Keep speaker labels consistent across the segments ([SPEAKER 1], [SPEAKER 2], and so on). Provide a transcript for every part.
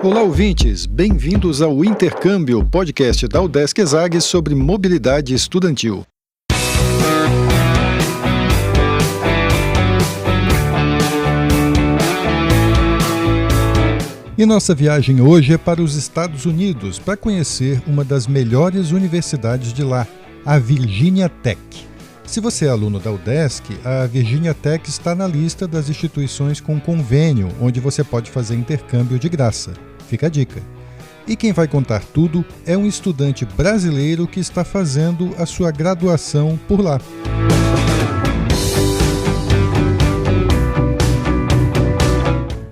[SPEAKER 1] Olá, ouvintes! Bem-vindos ao Intercâmbio, podcast da UDESC ESAG sobre mobilidade estudantil. E nossa viagem hoje é para os Estados Unidos para conhecer uma das melhores universidades de lá, a Virginia Tech. Se você é aluno da UDESC, a Virginia Tech está na lista das instituições com convênio, onde você pode fazer intercâmbio de graça. Fica a dica. E quem vai contar tudo é um estudante brasileiro que está fazendo a sua graduação por lá.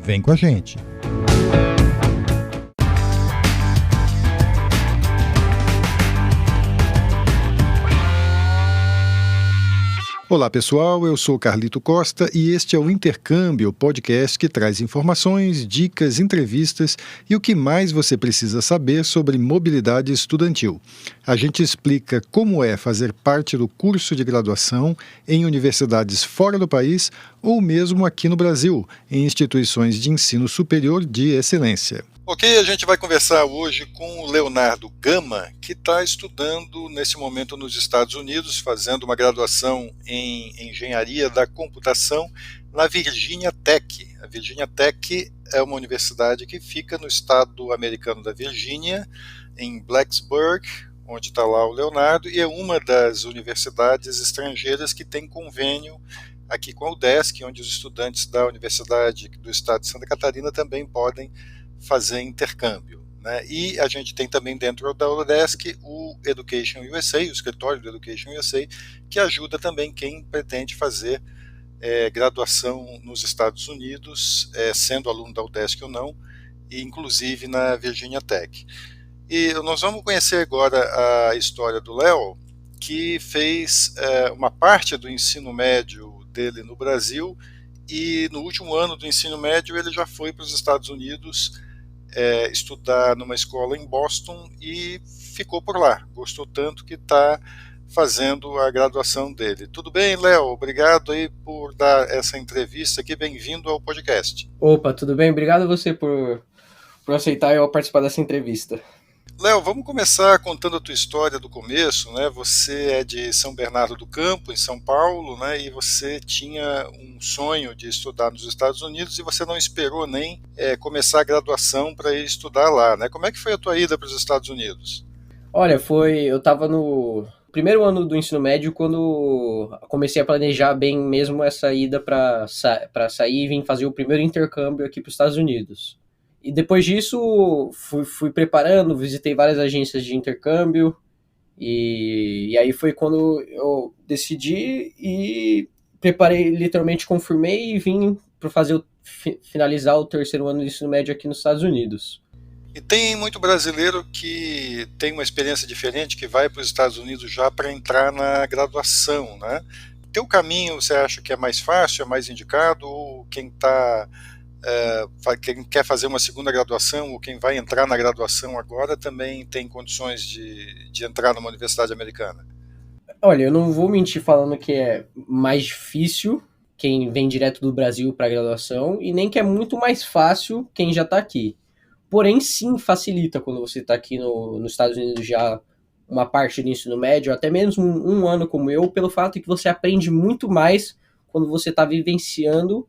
[SPEAKER 1] Vem com a gente! Olá pessoal, eu sou Carlito Costa e este é o Intercâmbio, podcast que traz informações, dicas, entrevistas e o que mais você precisa saber sobre mobilidade estudantil. A gente explica como é fazer parte do curso de graduação em universidades fora do país ou mesmo aqui no Brasil, em instituições de ensino superior de excelência. Ok, a gente vai conversar hoje com o Leonardo Gama, que está estudando nesse momento nos Estados Unidos, fazendo uma graduação em Engenharia da Computação na Virginia Tech. A Virginia Tech é uma universidade que fica no estado americano da Virgínia, em Blacksburg, onde está lá o Leonardo, e é uma das universidades estrangeiras que tem convênio aqui com a UDESC, onde os estudantes da Universidade do Estado de Santa Catarina também podem fazer intercâmbio, né? E a gente tem também dentro da UDESC o Education USA, o escritório do Education USA, que ajuda também quem pretende fazer graduação nos Estados Unidos, sendo aluno da UDESC ou não, e inclusive na Virginia Tech. E nós vamos conhecer agora a história do Léo, que fez uma parte do ensino médio dele no Brasil, e no último ano do ensino médio ele já foi para os Estados Unidos estudar numa escola em Boston e ficou por lá. Gostou tanto que está fazendo a graduação dele. Tudo bem, Léo? Obrigado aí por dar essa entrevista aqui. Bem-vindo ao podcast.
[SPEAKER 2] Opa, tudo bem? Obrigado a você por aceitar eu participar dessa entrevista.
[SPEAKER 1] Léo, vamos começar contando a tua história do começo, né? Você é de São Bernardo do Campo, em São Paulo, né? E você tinha um sonho de estudar nos Estados Unidos e você não esperou nem começar a graduação para ir estudar lá, né? Como é que foi a tua ida para os Estados Unidos?
[SPEAKER 2] Olha, eu estava no primeiro ano do ensino médio quando comecei a planejar bem mesmo essa ida para sair e vir fazer o primeiro intercâmbio aqui para os Estados Unidos. E depois disso, fui preparando, visitei várias agências de intercâmbio, e aí foi quando eu decidi e preparei, literalmente confirmei e vim para finalizar o terceiro ano do ensino médio aqui nos Estados Unidos.
[SPEAKER 1] E tem muito brasileiro que tem uma experiência diferente, que vai para os Estados Unidos já para entrar na graduação, né? Teu caminho, você acha que é mais fácil, é mais indicado, ou quem quer fazer uma segunda graduação ou quem vai entrar na graduação agora também tem condições de entrar numa universidade americana?
[SPEAKER 2] Olha, eu não vou mentir falando que é mais difícil quem vem direto do Brasil para a graduação e nem que é muito mais fácil quem já está aqui. Porém, sim, facilita quando você está aqui nos Estados Unidos já uma parte do ensino médio, até mesmo um ano como eu, pelo fato de que você aprende muito mais quando você está vivenciando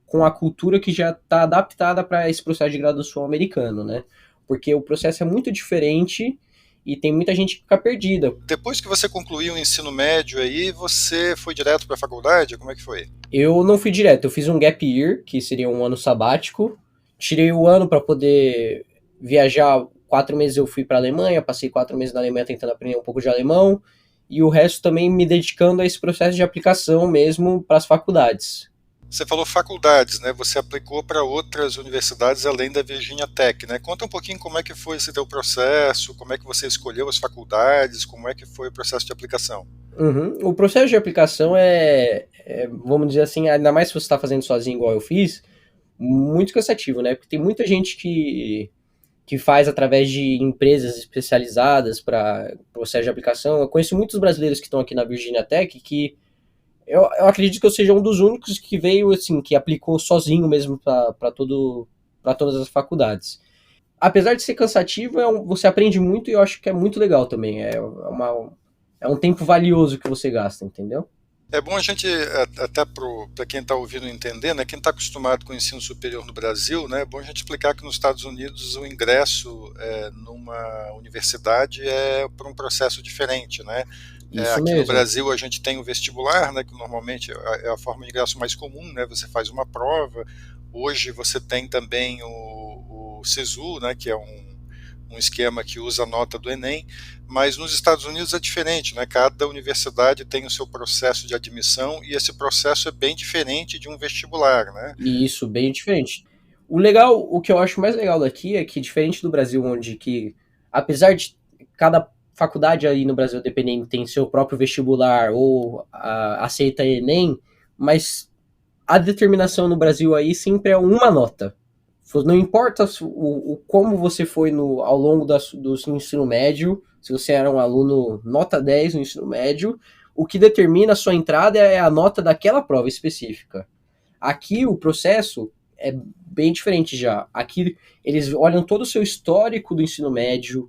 [SPEAKER 2] com a cultura que já está adaptada para esse processo de graduação americano, né? Porque o processo é muito diferente e tem muita gente que fica perdida.
[SPEAKER 1] Depois que você concluiu o ensino médio aí, você foi direto para a faculdade? Como é que foi?
[SPEAKER 2] Eu não fui direto, eu fiz um gap year, que seria um ano sabático. Tirei o ano para poder viajar. 4 meses eu fui para a Alemanha, passei 4 meses na Alemanha tentando aprender um pouco de alemão, e o resto também me dedicando a esse processo de aplicação mesmo para as faculdades.
[SPEAKER 1] Você falou faculdades, né? Você aplicou para outras universidades além da Virginia Tech, né? Conta um pouquinho como é que foi esse teu processo, como é que você escolheu as faculdades, como é que foi o processo de aplicação.
[SPEAKER 2] O processo de aplicação vamos dizer assim, ainda mais se você está fazendo sozinho igual eu fiz, muito cansativo, né? Porque tem muita gente que faz através de empresas especializadas para processo de aplicação. Eu conheço muitos brasileiros que estão aqui na Virginia Tech que eu acredito que eu seja um dos únicos que veio, assim, que aplicou sozinho mesmo para todas as faculdades. apesar de ser cansativo, você aprende muito e eu acho que é muito legal também. É um tempo valioso que você gasta, entendeu?
[SPEAKER 1] É bom a gente, até para quem está ouvindo entender, né, quem está acostumado com o ensino superior no Brasil, né, é bom a gente explicar que nos Estados Unidos o ingresso numa universidade é por um processo diferente, né?
[SPEAKER 2] Isso
[SPEAKER 1] Aqui no
[SPEAKER 2] mesmo.
[SPEAKER 1] Brasil a gente tem o vestibular, né, que normalmente é a forma de ingresso mais comum, né, você faz uma prova. Hoje você tem também o SISU, né, que é um esquema que usa a nota do Enem, mas nos Estados Unidos é diferente, né? Cada universidade tem o seu processo de admissão e esse processo é bem diferente de um vestibular, né?
[SPEAKER 2] E isso, bem diferente. O legal, o que eu acho mais legal daqui é que, diferente do Brasil, onde que, apesar de cada faculdade aí no Brasil, dependendo, tem seu próprio vestibular ou aceita Enem, mas a determinação no Brasil aí sempre é uma nota. Não importa como você foi ao longo do seu ensino médio, se você era um aluno nota 10 no ensino médio, o que determina a sua entrada é a nota daquela prova específica. Aqui o processo é bem diferente já. Aqui eles olham todo o seu histórico do ensino médio,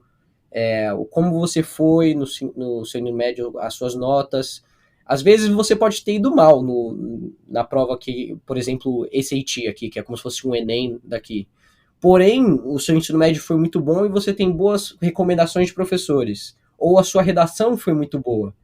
[SPEAKER 2] como você foi no seu ensino médio, as suas notas. Às vezes você pode ter ido mal na prova que, por exemplo, SAT aqui, que é como se fosse um Enem daqui. Porém, o seu ensino médio foi muito bom e você tem boas recomendações de professores. Ou a sua redação foi muito boa.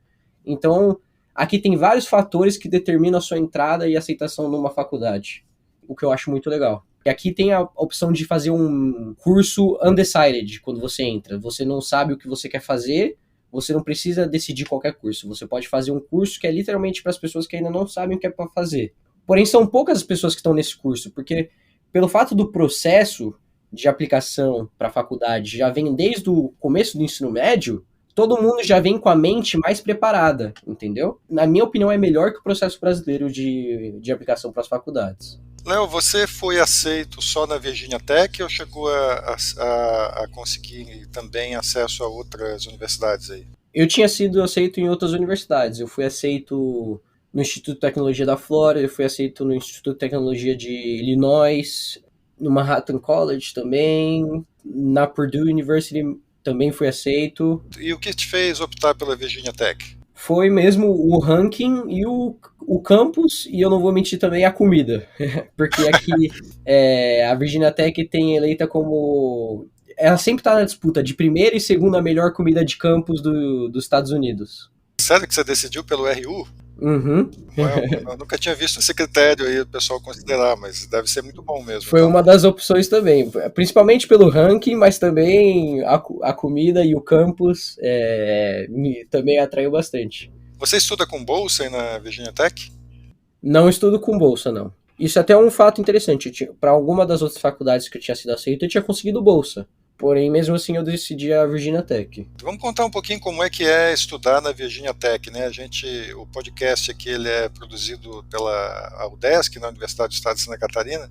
[SPEAKER 2] Então, aqui tem vários fatores que determinam a sua entrada e aceitação numa faculdade, o que eu acho muito legal. E aqui tem a opção de fazer um curso undecided quando você entra. Você não sabe o que você quer fazer, você não precisa decidir qualquer curso. Você pode fazer um curso que é literalmente para as pessoas que ainda não sabem o que é para fazer. Porém, são poucas as pessoas que estão nesse curso, porque pelo fato do processo de aplicação para a faculdade já vem desde o começo do ensino médio, todo mundo já vem com a mente mais preparada, entendeu? Na minha opinião, é melhor que o processo brasileiro de aplicação para as faculdades.
[SPEAKER 1] Léo, você foi aceito só na Virginia Tech ou chegou a conseguir também acesso a outras universidades aí?
[SPEAKER 2] Eu tinha sido aceito em outras universidades. Eu fui aceito no Instituto de Tecnologia da Flórida, eu fui aceito no Instituto de Tecnologia de Illinois, no Manhattan College também, na Purdue University também fui aceito.
[SPEAKER 1] E o que te fez optar pela Virginia Tech?
[SPEAKER 2] Foi mesmo o ranking e o campus, e eu não vou mentir também, a comida. Porque aqui a Virginia Tech tem eleita como... Ela sempre está na disputa de primeira e segunda melhor comida de campus dos Estados Unidos.
[SPEAKER 1] Sério que você decidiu pelo RU?
[SPEAKER 2] Uhum.
[SPEAKER 1] Eu nunca tinha visto esse critério aí o pessoal considerar, mas deve ser muito bom mesmo.
[SPEAKER 2] Foi
[SPEAKER 1] Então.
[SPEAKER 2] uma das opções também, principalmente pelo ranking, mas também a comida e o campus também atraiu bastante.
[SPEAKER 1] Você estuda com bolsa aí na Virginia Tech?
[SPEAKER 2] Não estudo com bolsa, não. Isso até é um fato interessante. Para alguma das outras faculdades que eu tinha sido aceito, eu tinha conseguido bolsa. Porém, mesmo assim, eu decidi a Virginia Tech.
[SPEAKER 1] Vamos contar um pouquinho como é que é estudar na Virginia Tech, né? O podcast aqui ele é produzido pela UDESC, na Universidade do Estado de Santa Catarina,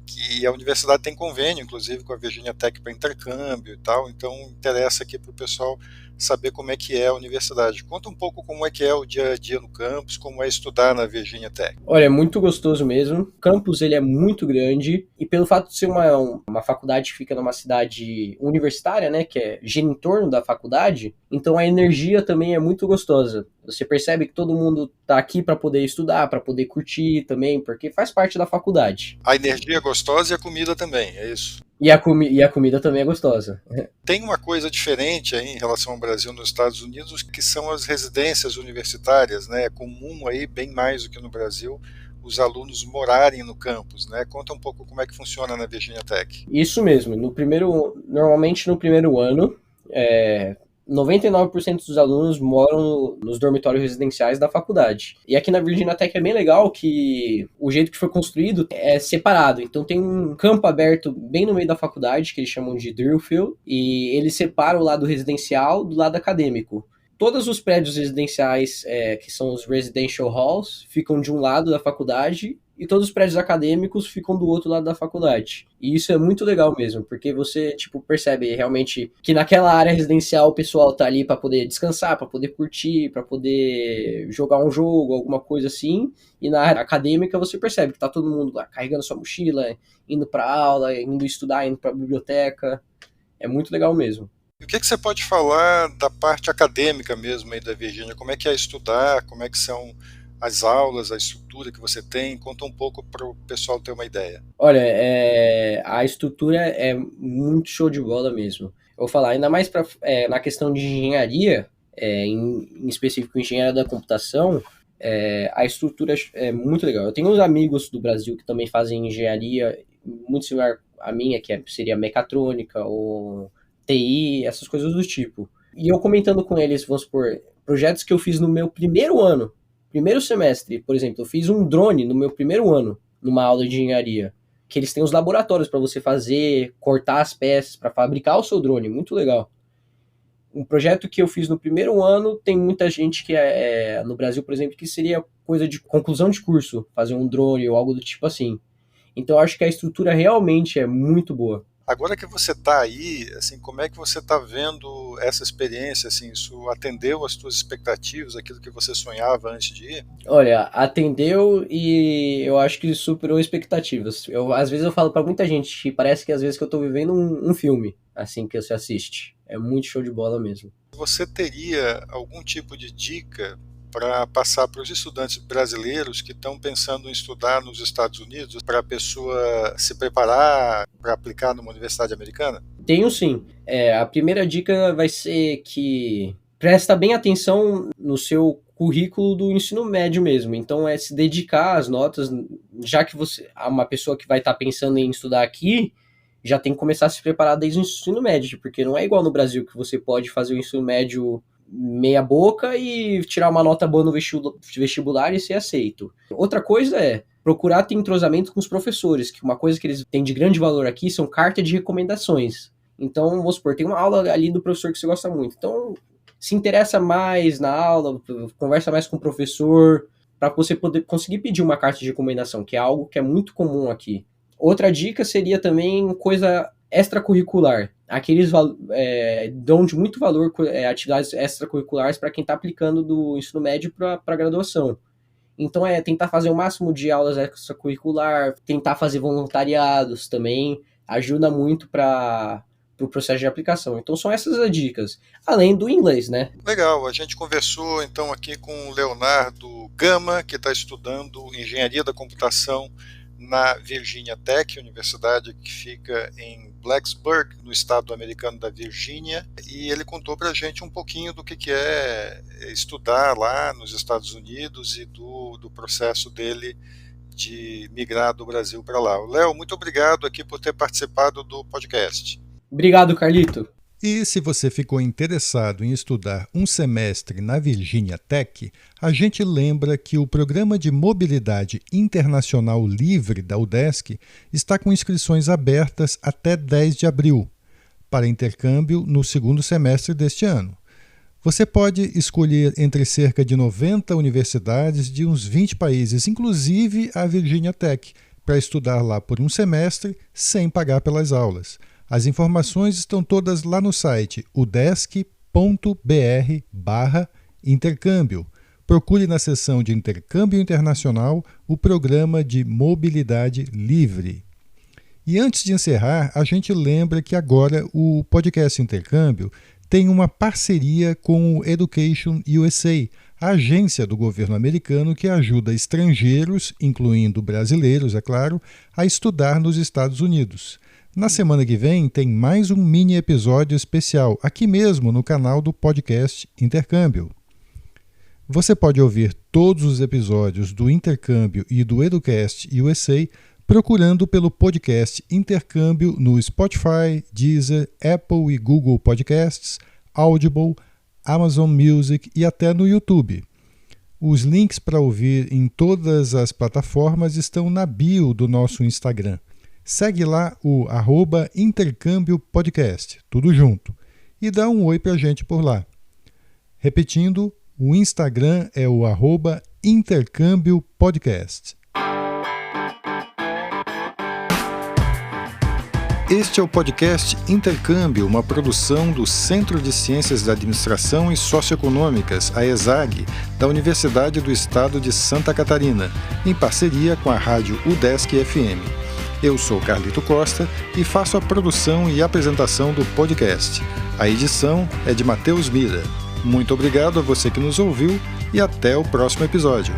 [SPEAKER 1] que a universidade tem convênio, inclusive, com a Virginia Tech para intercâmbio e tal, então interessa aqui para o pessoal saber como é que é a universidade. Conta um pouco como é que é o dia a dia no campus, como é estudar na Virginia Tech.
[SPEAKER 2] Olha, é muito gostoso mesmo. O campus ele é muito grande e pelo fato de ser uma faculdade que fica numa cidade universitária, né, que gira em torno da faculdade, então a energia também é muito gostosa. Você percebe que todo mundo tá aqui para poder estudar, para poder curtir também, porque faz parte da faculdade.
[SPEAKER 1] A energia é gostosa e a comida também, é isso.
[SPEAKER 2] E a comida também é gostosa.
[SPEAKER 1] Tem uma coisa diferente aí em relação ao Brasil nos Estados Unidos, que são as residências universitárias, né? É comum aí, bem mais do que no Brasil, os alunos morarem no campus, né? Conta um pouco como é que funciona na Virginia Tech.
[SPEAKER 2] Isso mesmo. Normalmente no primeiro ano, 99% dos alunos moram nos dormitórios residenciais da faculdade. E aqui na Virginia Tech é bem legal que o jeito que foi construído é separado. Então tem um campo aberto bem no meio da faculdade, que eles chamam de drill field, e ele separa o lado residencial do lado acadêmico. Todos os prédios residenciais, que são os residential halls, ficam de um lado da faculdade e todos os prédios acadêmicos ficam do outro lado da faculdade. E isso é muito legal mesmo, porque você, tipo, percebe realmente que naquela área residencial o pessoal tá ali para poder descansar, para poder curtir, para poder jogar um jogo, alguma coisa assim. E na área acadêmica você percebe que tá todo mundo lá carregando sua mochila, indo para aula, indo estudar, indo para biblioteca. É muito legal mesmo.
[SPEAKER 1] E o que você pode falar da parte acadêmica mesmo aí da Virgínia? Como é que é estudar? Como é que são as aulas, a estrutura que você tem? Conta um pouco para o pessoal ter uma ideia.
[SPEAKER 2] Olha, a estrutura é muito show de bola mesmo. Eu vou falar, ainda mais na questão de engenharia, em específico engenharia da computação, a estrutura é muito legal. Eu tenho uns amigos do Brasil que também fazem engenharia muito similar à minha, seria mecatrônica ou TI, essas coisas do tipo. E eu comentando com eles, vamos supor, projetos que eu fiz no meu primeiro semestre, por exemplo, eu fiz um drone no meu primeiro ano, numa aula de engenharia, que eles têm os laboratórios para você fazer, cortar as peças, para fabricar o seu drone, muito legal. Um projeto que eu fiz no primeiro ano, tem muita gente que no Brasil, por exemplo, que seria coisa de conclusão de curso, fazer um drone ou algo do tipo assim. Então eu acho que a estrutura realmente é muito boa.
[SPEAKER 1] Agora que você está aí, assim, como é que você está vendo essa experiência? Assim, isso atendeu às suas expectativas, aquilo que você sonhava antes de ir?
[SPEAKER 2] Olha, atendeu e eu acho que superou expectativas. Às vezes eu falo para muita gente que parece que às vezes que eu estou vivendo um filme, assim que você assiste. É muito show de bola mesmo.
[SPEAKER 1] Você teria algum tipo de dica para passar para os estudantes brasileiros que estão pensando em estudar nos Estados Unidos, para a pessoa se preparar para aplicar numa universidade americana?
[SPEAKER 2] Tenho sim. A primeira dica vai ser que presta bem atenção no seu currículo do ensino médio mesmo. Então se dedicar às notas, já que você é uma pessoa que vai estar pensando em estudar aqui, já tem que começar a se preparar desde o ensino médio, porque não é igual no Brasil que você pode fazer o ensino médio meia boca e tirar uma nota boa no vestibular e ser aceito. Outra coisa é procurar ter entrosamento com os professores, que uma coisa que eles têm de grande valor aqui são cartas de recomendações. Então, vamos supor, tem uma aula ali do professor que você gosta muito. Então, se interessa mais na aula, conversa mais com o professor, para você poder conseguir pedir uma carta de recomendação, que é algo que é muito comum aqui. Outra dica seria também coisa extracurricular. Aqueles dão de muito valor atividades extracurriculares para quem está aplicando do ensino médio para a graduação. Então tentar fazer o máximo de aulas extracurricular, tentar fazer voluntariados também, ajuda muito para o processo de aplicação. Então são essas as dicas, além do inglês, né?
[SPEAKER 1] Legal, a gente conversou então aqui com o Leonardo Gama, que está estudando Engenharia da Computação na Virginia Tech, universidade que fica em Blacksburg, no estado americano da Virgínia, e ele contou para a gente um pouquinho do que é estudar lá nos Estados Unidos e do processo dele de migrar do Brasil para lá. Léo, muito obrigado aqui por ter participado do podcast.
[SPEAKER 2] Obrigado, Carlito.
[SPEAKER 1] E se você ficou interessado em estudar um semestre na Virginia Tech, a gente lembra que o Programa de Mobilidade Internacional Livre da UDESC está com inscrições abertas até 10 de abril, para intercâmbio no segundo semestre deste ano. Você pode escolher entre cerca de 90 universidades de uns 20 países, inclusive a Virginia Tech, para estudar lá por um semestre sem pagar pelas aulas. As informações estão todas lá no site udesc.br/intercâmbio. Procure na seção de Intercâmbio Internacional o Programa de Mobilidade Livre. E antes de encerrar, a gente lembra que agora o podcast Intercâmbio tem uma parceria com o Education USA, a agência do governo americano que ajuda estrangeiros, incluindo brasileiros, é claro, a estudar nos Estados Unidos. Na semana que vem tem mais um mini episódio especial, aqui mesmo no canal do podcast Intercâmbio. Você pode ouvir todos os episódios do Intercâmbio e do Educast USA procurando pelo podcast Intercâmbio no Spotify, Deezer, Apple e Google Podcasts, Audible, Amazon Music e até no YouTube. Os links para ouvir em todas as plataformas estão na bio do nosso Instagram. Segue lá o @intercâmbio podcast, tudo junto, e dá um oi pra gente por lá. Repetindo, o Instagram é o @intercâmbio-podcast. Este é o podcast Intercâmbio, uma produção do Centro de Ciências da Administração e Socioeconômicas, a ESAG, da Universidade do Estado de Santa Catarina, em parceria com a rádio UDESC FM. Eu sou Carlito Costa e faço a produção e apresentação do podcast. A edição é de Matheus Mira. Muito obrigado a você que nos ouviu e até o próximo episódio.